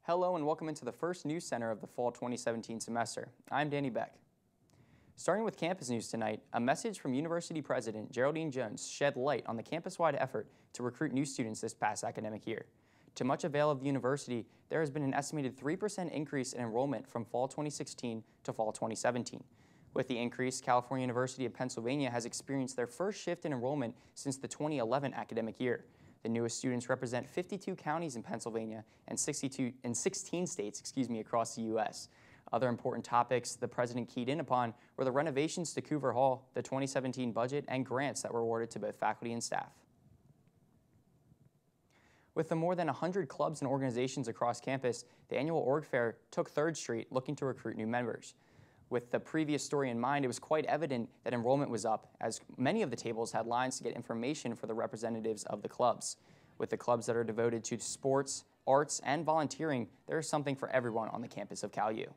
Hello and welcome into the first news center of the fall 2017 semester. I'm Danny Beck. Starting with campus news tonight, a message from University President Geraldine Jones shed light on the campus-wide effort to recruit new students this past academic year. To much avail of the university, there has been an estimated 3% increase in enrollment from fall 2016 to fall 2017. With the increase, California University of Pennsylvania has experienced their first shift in enrollment since the 2011 academic year. The newest students represent 52 counties in Pennsylvania and 16 states, across the U.S. Other important topics the president keyed in upon were the renovations to Coover Hall, the 2017 budget, and grants that were awarded to both faculty and staff. With the more than 100 clubs and organizations across campus, the annual org fair took 3rd Street looking to recruit new members. With the previous story in mind, it was quite evident that enrollment was up, as many of the tables had lines to get information for the representatives of the clubs. With the clubs that are devoted to sports, arts, and volunteering, there is something for everyone on the campus of CalU.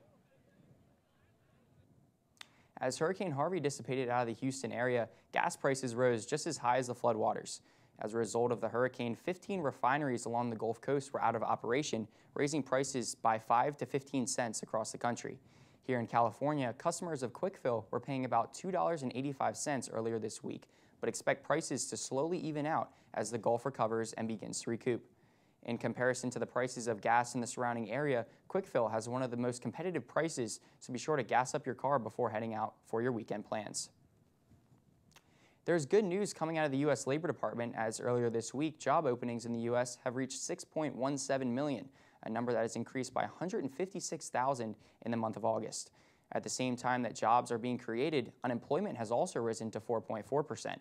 As Hurricane Harvey dissipated out of the Houston area, gas prices rose just as high as the floodwaters. As a result of the hurricane, 15 refineries along the Gulf Coast were out of operation, raising prices by 5 to 15 cents across the country. Here in California, customers of Quick Fill were paying about $2.85 earlier this week, but expect prices to slowly even out as the Gulf recovers and begins to recoup. In comparison to the prices of gas in the surrounding area, Quick Fill has one of the most competitive prices, so be sure to gas up your car before heading out for your weekend plans. There's good news coming out of the U.S. Labor Department, as earlier this week, job openings in the U.S. have reached 6.17 million, a number that has increased by 156,000 in the month of August. At the same time that jobs are being created, unemployment has also risen to 4.4%.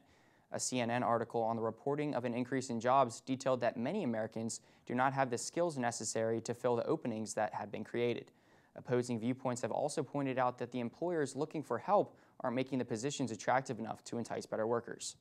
A CNN article on the reporting of an increase in jobs detailed that many Americans do not have the skills necessary to fill the openings that have been created. Opposing viewpoints have also pointed out that the employers looking for help aren't making the positions attractive enough to entice better workers.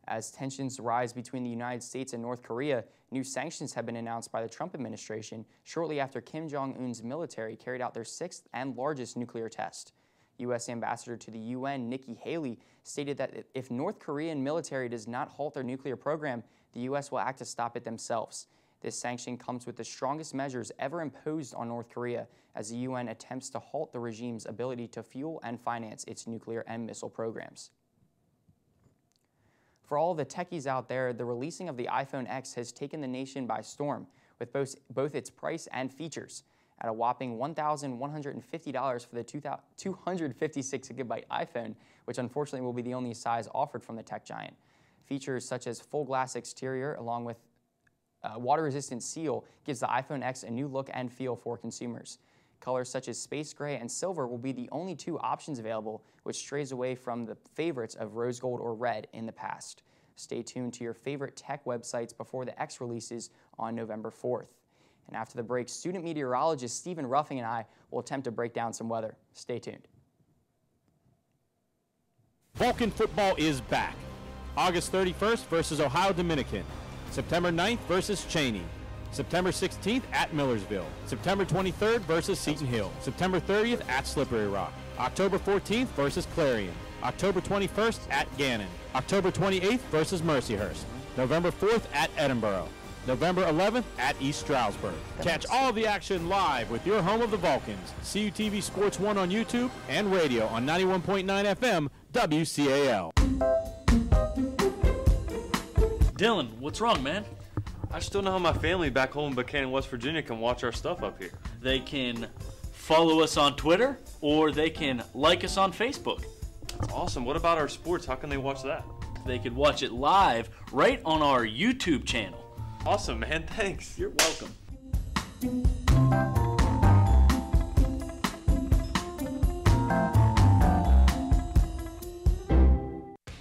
As tensions rise between the United States and North Korea, new sanctions have been announced by the Trump administration shortly after Kim Jong-un's military carried out their 6th and largest nuclear test. U.S. Ambassador to the UN, Nikki Haley, stated that if North Korean military does not halt their nuclear program, the U.S. will act to stop it themselves. This sanction comes with the strongest measures ever imposed on North Korea as the UN attempts to halt the regime's ability to fuel and finance its nuclear and missile programs. For all the techies out there, the releasing of the iPhone X has taken the nation by storm, with both its price and features. At a whopping $1,150 for the 256GB iPhone, which unfortunately will be the only size offered from the tech giant. Features such as full glass exterior along with water-resistant seal gives the iPhone X a new look and feel for consumers. Colors such as space gray and silver will be the only 2 options available, which strays away from the favorites of rose gold or red in the past. Stay tuned to your favorite tech websites before the X releases on November 4th. And after the break, student meteorologist Stephen Ruffing and I will attempt to break down some weather. Stay tuned. Vulcan football is back. August 31st versus Ohio Dominican. September 9th versus Cheney. September 16th at Millersville. September 23rd versus Seton Hill. September 30th at Slippery Rock. October 14th versus Clarion. October 21st at Gannon. October 28th versus Mercyhurst. November 4th at Edinburgh. November 11th at East Stroudsburg. Catch all the action live with your home of the Vulcans. CUTV Sports 1 on YouTube and radio on 91.9 FM WCAL. Dylan, what's wrong, man? I just don't know how my family back home in Buchanan, West Virginia can watch our stuff up here. They can follow us on Twitter, or they can like us on Facebook. That's awesome. What about our sports? How can they watch that? They could watch it live right on our YouTube channel. Awesome, man. Thanks. You're welcome.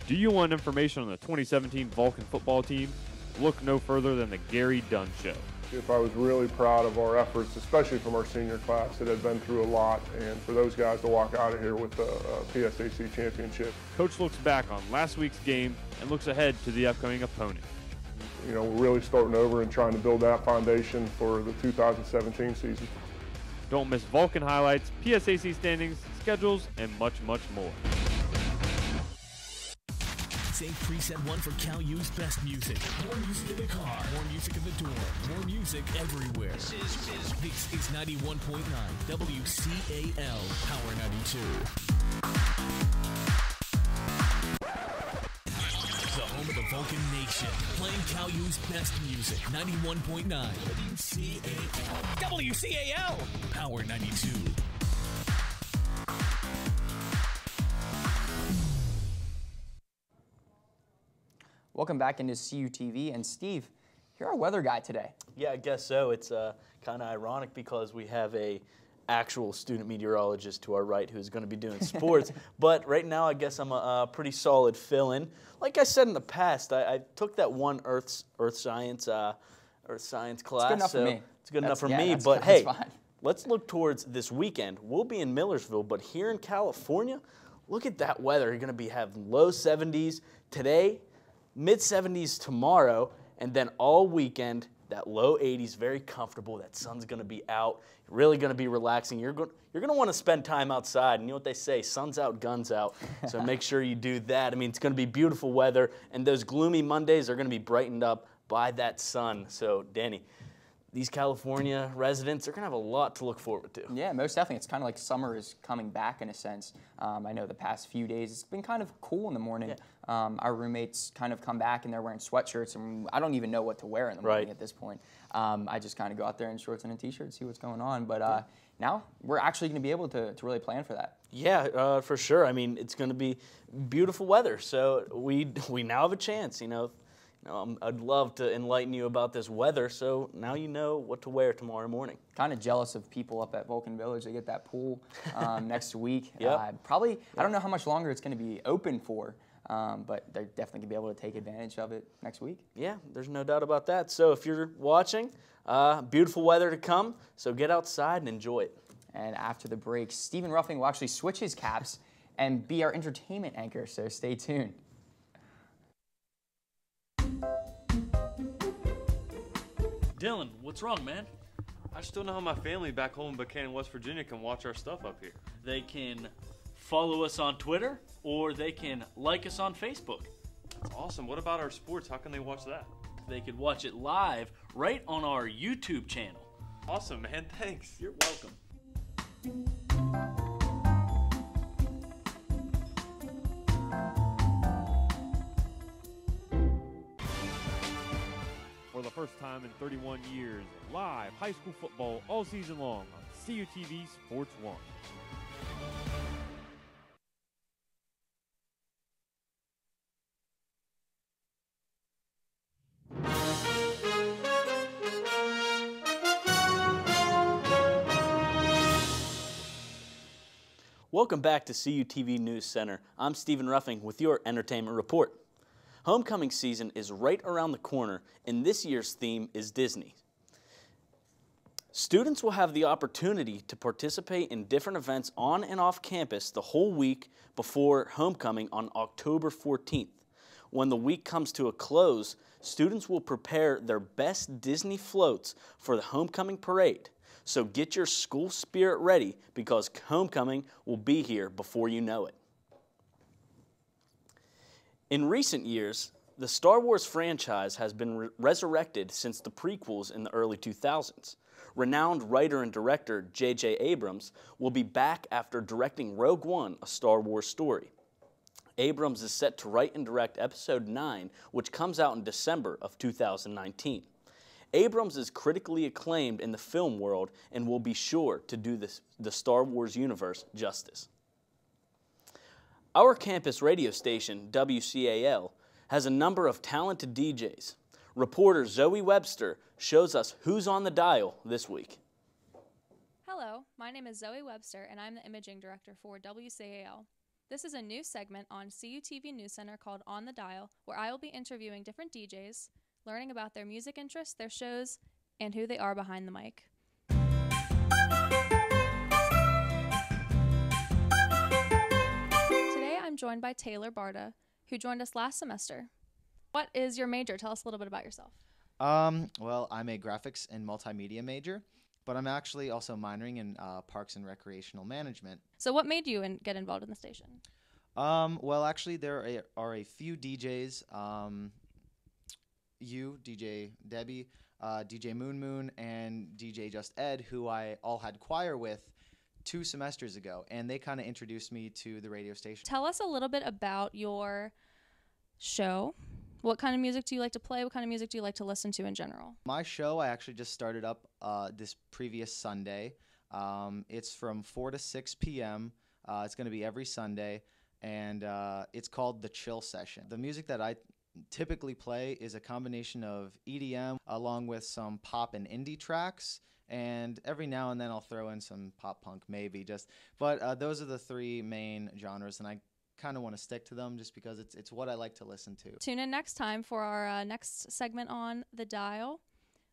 Do you want information on the 2017 Vulcan football team? Look no further than the Gary Dunn Show. I was really proud of our efforts, especially from our senior class that had been through a lot, and for those guys to walk out of here with the PSAC championship. Coach looks back on last week's game and looks ahead to the upcoming opponent. You know, we're really starting over and trying to build that foundation for the 2017 season. Don't miss Vulcan highlights, PSAC standings, schedules, and much, much more. Say preset 1 for CalU's best music. More music in the car. More music in the dorm. More music everywhere. This is 91.9 WCAL Power 92. The home of the Vulcan Nation. Playing CalU's best music. 91.9 WCAL. WCAL Power 92. Welcome back into CUTV. And Steve, you're our weather guy today. Yeah, I guess so. It's kind of ironic because we have a actual student meteorologist to our right who's going to be doing sports. But right now, I guess I'm a pretty solid fill-in. Like I said in the past, I took that one earth science class. It's good enough for me. It's good enough for me. But that's hey, fine. Let's look towards this weekend. We'll be in Millersville, but here in California, look at that weather. You're going to be having low 70s today, mid-70s tomorrow, and then all weekend, that low 80s, very comfortable. That sun's going to be out. You're really going to be relaxing. You're going to want to spend time outside. And you know what they say, sun's out, guns out. So make sure you do that. I mean, it's going to be beautiful weather, and those gloomy Mondays are going to be brightened up by that sun. So, Danny, these California residents are going to have a lot to look forward to. Yeah, most definitely. It's kind of like summer is coming back in a sense. I know the past few days it's been kind of cool in the morning. Yeah. Our roommates kind of come back and they're wearing sweatshirts, and I don't even know what to wear in the morning at this point. I just kind of go out there in shorts and a t-shirt, see what's going on. But now we're actually going to be able to really plan for that. Yeah, for sure. I mean, it's going to be beautiful weather, so we now have a chance, I'd love to enlighten you about this weather, so now you know what to wear tomorrow morning. Kind of jealous of people up at Vulcan Village. They get that pool next week. Yep. I don't know how much longer it's going to be open for, but they're definitely going to be able to take advantage of it next week. Yeah, there's no doubt about that. So if you're watching, beautiful weather to come, so get outside and enjoy it. And after the break, Stephen Ruffing will actually switch his caps and be our entertainment anchor, so stay tuned. Dylan, what's wrong, man? I just don't know how my family back home in Buchanan, West Virginia can watch our stuff up here. They can follow us on Twitter, or they can like us on Facebook. That's awesome. What about our sports? How can they watch that? They could watch it live right on our YouTube channel. Awesome, man. Thanks. You're welcome. For the first time in 31 years, live high school football all season long on CUTV Sports 1. Welcome back to CUTV Newscenter. I'm Stephen Ruffing with your entertainment report. Homecoming season is right around the corner, and this year's theme is Disney. Students will have the opportunity to participate in different events on and off campus the whole week before homecoming on October 14th. When the week comes to a close, students will prepare their best Disney floats for the homecoming parade. So get your school spirit ready because homecoming will be here before you know it. In recent years, the Star Wars franchise has been resurrected since the prequels in the early 2000s. Renowned writer and director J.J. Abrams will be back after directing Rogue One, a Star Wars story. Abrams is set to write and direct Episode 9, which comes out in December of 2019. Abrams is critically acclaimed in the film world and will be sure to do the Star Wars universe justice. Our campus radio station, WCAL, has a number of talented DJs. Reporter Zoe Webster shows us who's on the dial this week. Hello, my name is Zoe Webster, and I'm the imaging director for WCAL. This is a new segment on CUTV Newscenter called On the Dial, where I will be interviewing different DJs, learning about their music interests, their shows, and who they are behind the mic. Today I'm joined by Taylor Barta, who joined us last semester. What is your major? Tell us a little bit about yourself. Well, I'm a graphics and multimedia major, but I'm actually also minoring in parks and recreational management. So what made you get involved in the station? Well, actually, there are a few DJs. DJ Debbie, DJ Moon Moon, and DJ Just Ed, who I all had choir with 2 semesters ago, and they kind of introduced me to the radio station. Tell us a little bit about your show. What kind of music do you like to play? What kind of music do you like to listen to in general? My show, I actually just started up this previous Sunday. It's from 4 to 6 p.m. It's going to be every Sunday, and it's called The Chill Session. The music that I typically play is a combination of EDM along with some pop and indie tracks, and every now and then I'll throw in some pop punk maybe. But those are the 3 main genres, and I kind of want to stick to them just because it's what I like to listen to. Tune in next time for our next segment on The Dial,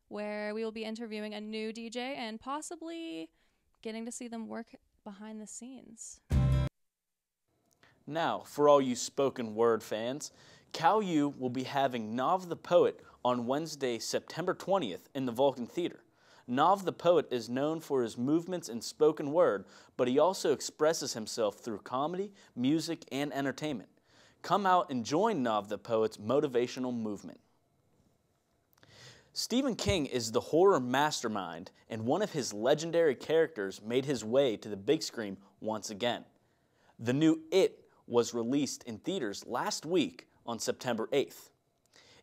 where we will be interviewing a new DJ and possibly getting to see them work behind the scenes. Now, for all you spoken word fans, Cal U will be having Nav the Poet on Wednesday, September 20th in the Vulcan Theater. Nav the Poet is known for his movements in spoken word, but he also expresses himself through comedy, music, and entertainment. Come out and join Nav the Poet's motivational movement. Stephen King is the horror mastermind, and one of his legendary characters made his way to the big screen once again. The new It was released in theaters last week on September 8th.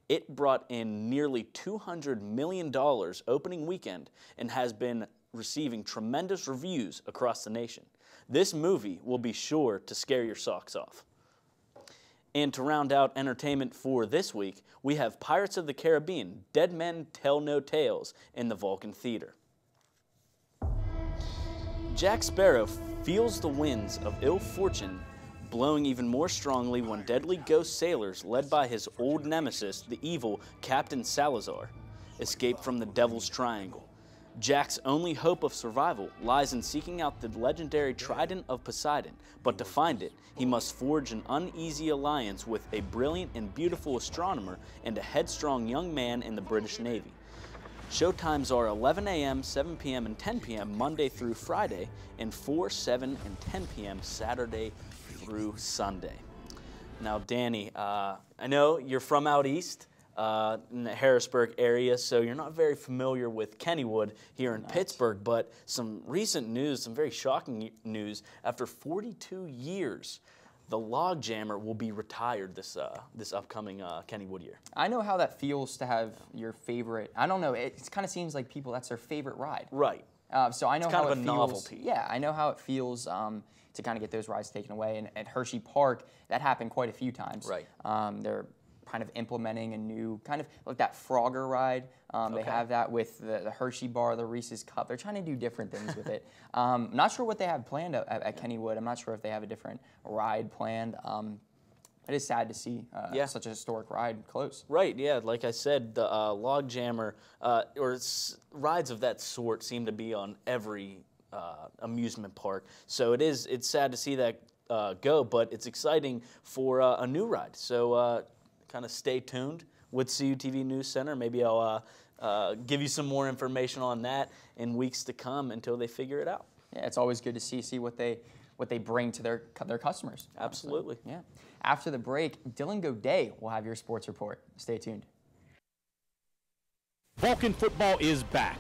It brought in nearly $200 million opening weekend and has been receiving tremendous reviews across the nation. This movie will be sure to scare your socks off. And to round out entertainment for this week, we have Pirates of the Caribbean, Dead Men Tell No Tales in the Vulcan Theater. Jack Sparrow feels the winds of ill fortune blowing even more strongly when deadly ghost sailors led by his old nemesis, the evil Captain Salazar, escape from the Devil's Triangle. Jack's only hope of survival lies in seeking out the legendary Trident of Poseidon, but to find it, he must forge an uneasy alliance with a brilliant and beautiful astronomer and a headstrong young man in the British Navy. Showtimes are 11 a.m., 7 p.m., and 10 p.m. Monday through Friday, and 4, 7, and 10 p.m. Saturday through Sunday. Now, Danny, I know you're from out east in the Harrisburg area, so you're not very familiar with Kennywood here in Pittsburgh, but some recent news, some very shocking news. After 42 years, the log jammer will be retired this upcoming Kennywood year. I know how that feels to have your favorite. I don't know. It kind of seems like people, that's their favorite ride. Right. So I know how it feels. It's kind of a novelty. Yeah, I know how it feels to kind of get those rides taken away. And at Hershey Park, that happened quite a few times. Right. They're kind of implementing a new kind of like that Frogger ride. They have that with the Hershey bar, the Reese's Cup. They're trying to do different things with it. Not sure what they have planned at Kennywood. I'm not sure if they have a different ride planned. It is sad to see such a historic ride close. Right, yeah. Like I said, the log jammer or rides of that sort seem to be on every amusement park. So it's sad to see that go, but it's exciting for a new ride. So kind of stay tuned with CUTV Newscenter. Maybe I'll give you some more information on that in weeks to come until they figure it out. Yeah, it's always good to see what they bring to their customers. Absolutely. Yeah. After the break, Dylan Godet will have your sports report. Stay tuned. Vulcan football is back.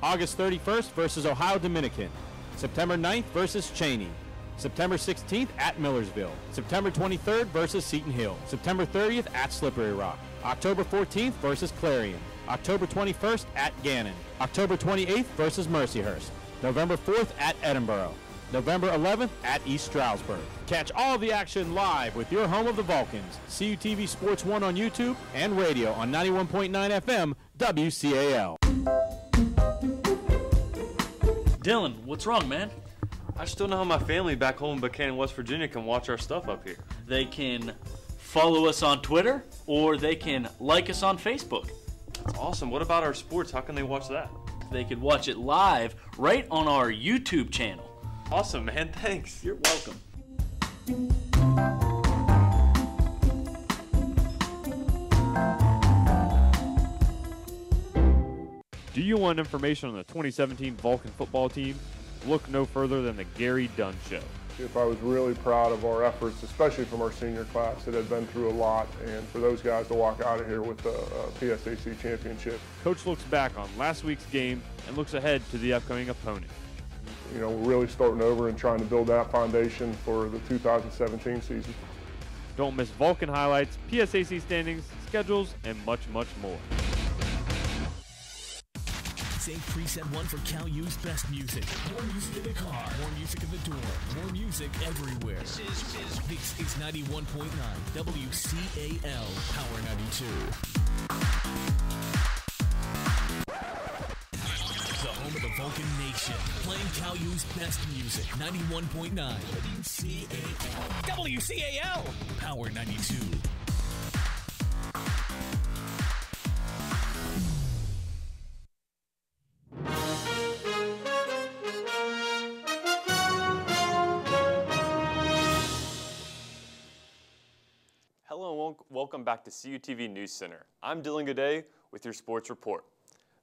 August 31st versus Ohio Dominican. September 9th versus Cheney. September 16th at Millersville. September 23rd versus Seton Hill. September 30th at Slippery Rock. October 14th versus Clarion. October 21st at Gannon. October 28th versus Mercyhurst. November 4th at Edinburgh. November 11th at East Stroudsburg. Catch all the action live with your home of the Vulcans. CUTV Sports 1 on YouTube and radio on 91.9 FM WCAL. Dylan, what's wrong, man? I just don't know how my family back home in Buchanan, West Virginia can watch our stuff up here. They can follow us on Twitter or they can like us on Facebook. That's awesome. What about our sports? How can they watch that? They could watch it live right on our YouTube channel. Awesome, man. Thanks. You're welcome. Do you want information on the 2017 Vulcan football team? Look no further than the Gary Dunn Show. championship. I was really proud of our efforts, especially from our senior class that had been through a lot, and for those guys to walk out of here with the PSAC championship. Coach looks back on last week's game and looks ahead to the upcoming opponent. You know, we're really starting over and trying to build that foundation for the 2017 season. Don't miss Vulcan highlights, PSAC standings, schedules, and much, much more. Save preset 1 for Cal U's best music. More music in the car, more music in the door, more music everywhere. This is 91.9 WCAL Power 92. The home of the Vulcan Nation, playing Cal U's best music. 91.9 WCAL. WCAL Power 92. Hello and welcome back to CUTV Newscenter. I'm Dylan Goday with your sports report.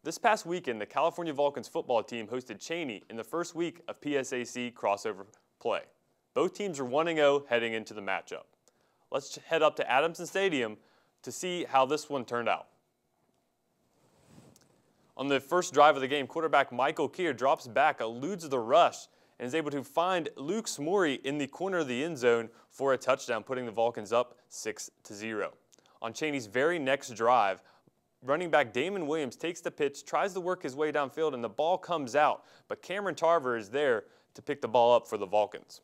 This past weekend, the California Vulcans football team hosted Cheney in the first week of PSAC crossover play. Both teams are 1-0 heading into the matchup. Let's head up to Adamson Stadium to see how this one turned out. On the first drive of the game, quarterback Michael Keir drops back, eludes the rush, and is able to find Luke Smorey in the corner of the end zone for a touchdown, putting the Vulcans up 6-0. On Cheney's very next drive, running back Damon Williams takes the pitch, tries to work his way downfield, and the ball comes out, but Cameron Tarver is there to pick the ball up for the Vulcans.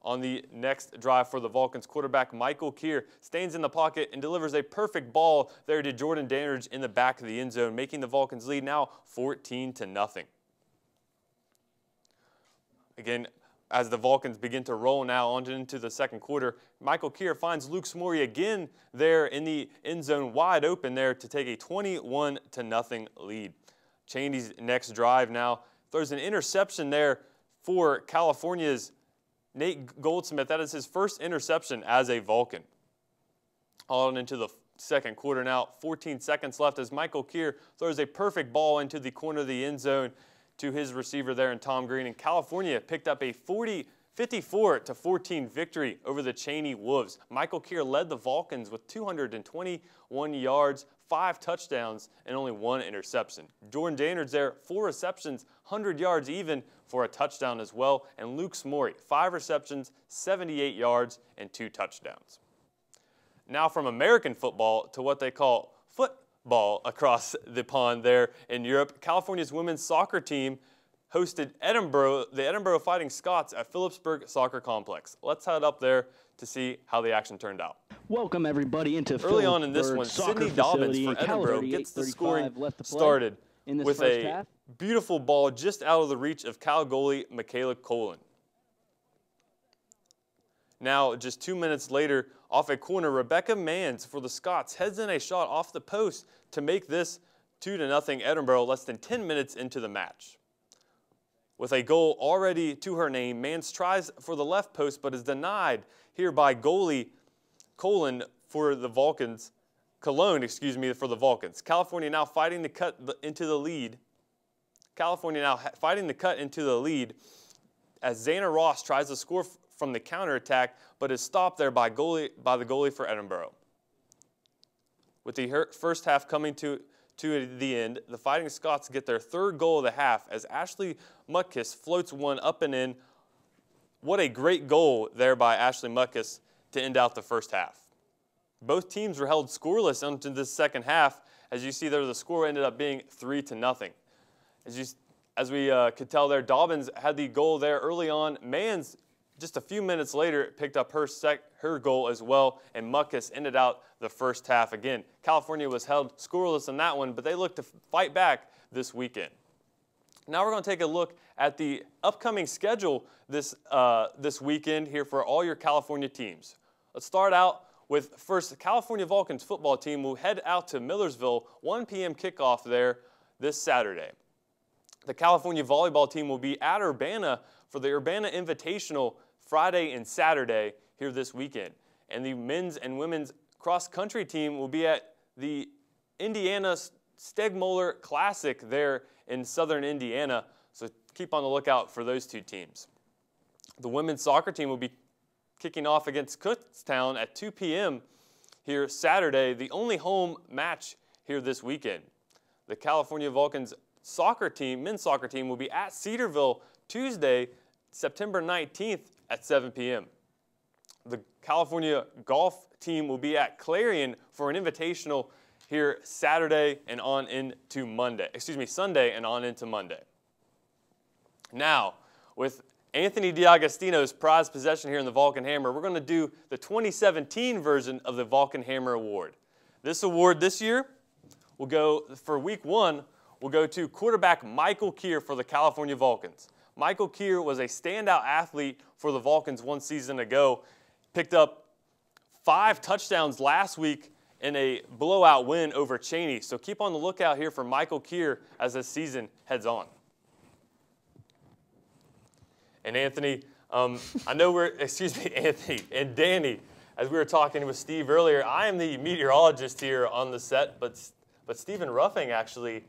On the next drive for the Vulcans, quarterback Michael Keir stands in the pocket and delivers a perfect ball there to Jordan Dandridge in the back of the end zone, making the Vulcans lead now 14-0. Again, as the Vulcans begin to roll now on into the second quarter, Michael Keir finds Luke Smorey again there in the end zone wide open there to take a 21-0 lead. Cheney's next drive now throws an interception there for California's Nate Goldsmith. That is his first interception as a Vulcan. On into the second quarter now, 14 seconds left as Michael Keir throws a perfect ball into the corner of the end zone to his receiver there in Tom Green, and California picked up a 54-14 victory over the Cheney Wolves. Michael Keir led the Vulcans with 221 yards, 5 touchdowns, and only 1 interception. Jordan Dandridge there, 4 receptions, 100 yards even for a touchdown as well, and Luke Smorey, 5 receptions, 78 yards, and 2 touchdowns. Now from American football to what they call football across the pond there in Europe, California's women's soccer team hosted the Edinburgh Fighting Scots at Phillipsburg Soccer Complex. Let's head up there to see how the action turned out. Welcome everybody into early on in this one, Sydney Dobbins for Edinburgh gets the scoring started with a beautiful ball just out of the reach of Cal goalie Michaela Colin. Now, just 2 minutes later, off a corner, Rebecca Manns for the Scots heads in a shot off the post to make this 2-0 Edinburgh less than 10 minutes into the match. With a goal already to her name, Manns tries for the left post but is denied here by goalie Colon for the Vulcans. Cologne, for the Vulcans. California now fighting to cut into the lead. As Xana Ross tries to score from the counterattack, but is stopped there by the goalie for Edinburgh. With the first half coming to the end, the Fighting Scots get their third goal of the half as Ashley Mutkus floats one up and in. What a great goal there by Ashley Mutkus to end out the first half. Both teams were held scoreless into this second half. As you see there, the score ended up being 3-0. As we could tell there, Dobbins had the goal there early on. Manns, just a few minutes later, picked up her goal as well, and Mutkus ended out the first half. Again, California was held scoreless in that one, but they look to fight back this weekend. Now we're going to take a look at the upcoming schedule this weekend here for all your California teams. Let's start out with first, the California Vulcans football team will head out to Millersville, 1 p.m. kickoff there this Saturday. The California volleyball team will be at Urbana for the Urbana Invitational Friday and Saturday here this weekend. And the men's and women's cross-country team will be at the Indiana Stegmoller Classic there in southern Indiana. So keep on the lookout for those two teams. The women's soccer team will be kicking off against Kutztown at 2 p.m. here Saturday, the only home match here this weekend. The California Vulcans soccer team, men's soccer team, will be at Cedarville Tuesday, September 19th at 7 p.m. The California golf team will be at Clarion for an invitational here Saturday and on into Monday. Sunday and on into Monday. Now, with Anthony D'Agostino's prized possession here in the Vulcan Hammer, we're going to do the 2017 version of the Vulcan Hammer Award. This award this year will go, for week 1, will go to quarterback Michael Keir for the California Vulcans. Michael Keir was a standout athlete for the Vulcans one season ago. Picked up 5 touchdowns last week in a blowout win over Cheney. So keep on the lookout here for Michael Keir as the season heads on. And Anthony, I know Anthony and Danny, as we were talking with Steve earlier, I am the meteorologist here on the set, but Stephen Ruffing actually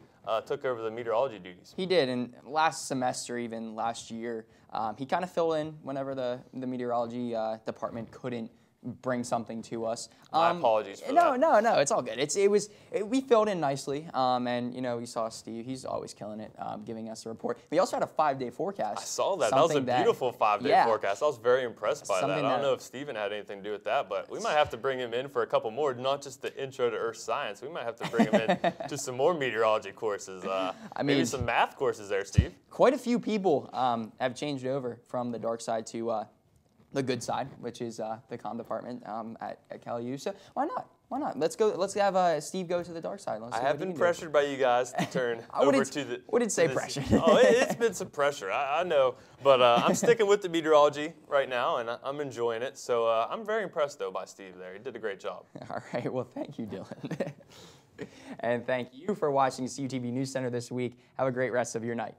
took over the meteorology duties. He did, and last semester, even last year, he kind of filled in whenever the meteorology department couldn't bring something to us. My apologies for that. No, it's all good. We filled in nicely, and we saw Steve. He's always killing it, giving us a report. We also had a 5-day forecast. I saw that. That was a beautiful 5-day forecast. I was very impressed by that. I don't know if Steven had anything to do with that, but we might have to bring him in for a couple more, not just the intro to Earth science. We might have to bring him in to some more meteorology courses. Maybe some math courses there, Steve. Quite a few people have changed over from the dark side to the good side, which is the comm department at CalU. So why not? Why not? Let's go. Let's have Steve go to the dark side. I have been pressured by you guys to turn over to the. Wouldn't say pressure. It's been some pressure. I know, but I'm sticking with the meteorology right now, and I'm enjoying it. So I'm very impressed though by Steve there. He did a great job. All right. Well, thank you, Dylan, and thank you for watching CUTV Newscenter this week. Have a great rest of your night.